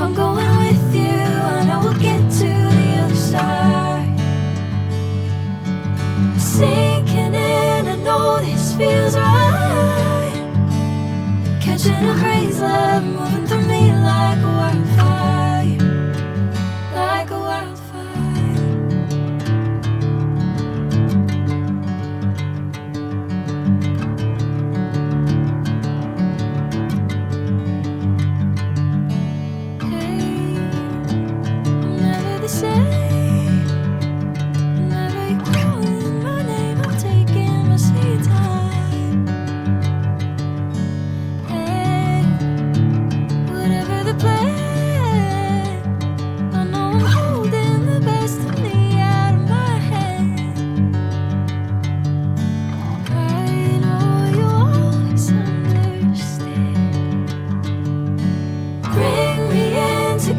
I'm going with you, I know we'll get to the other side. Sinking in, I know this feels right. Catching a crazy love, moving through me like a wildfire, like a wildfire.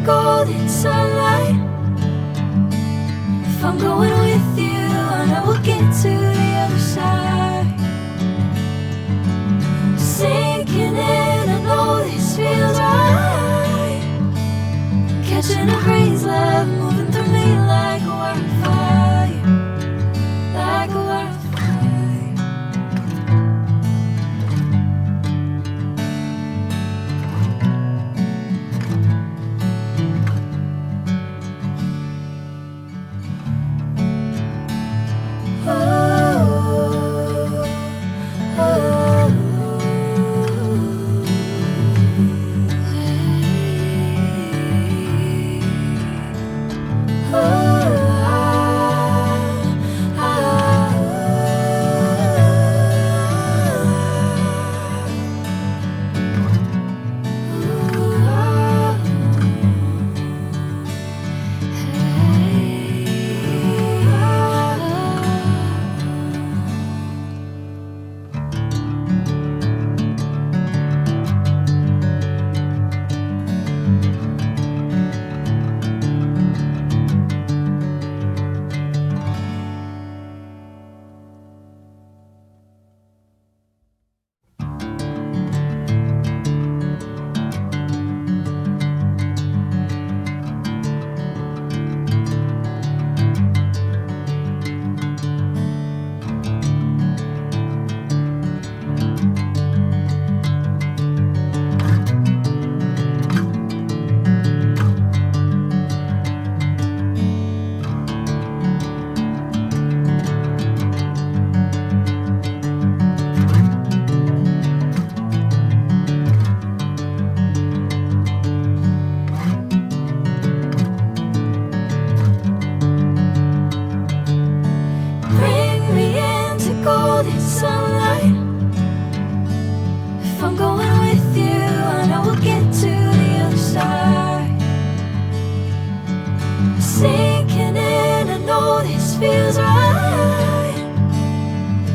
Golden sunlight. If I'm going with you, I know we'll get to the other side. Sinking in, I know this feels right. Catching a crazy love, moving through me like a wildfire, like a wildfire.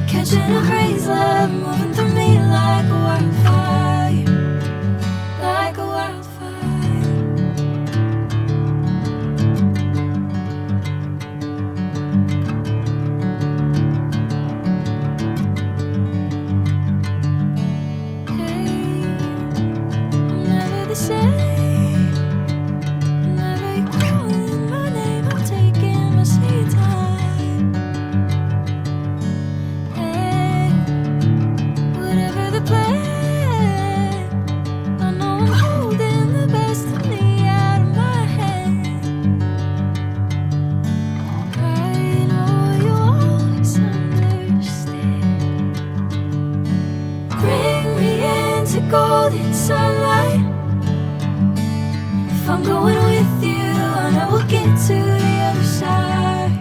Catching a crazy love, moving through me like a wildfire, like a wildfire. Hey, I'm never the same. Whenever you're calling my name, I'm taking my sweet time. Golden sunlight. If I'm going with you, I know we'll get to the other side.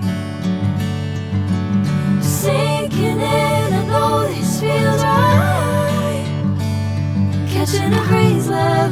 Sinking in, I know this feels right. Catching a crazy love,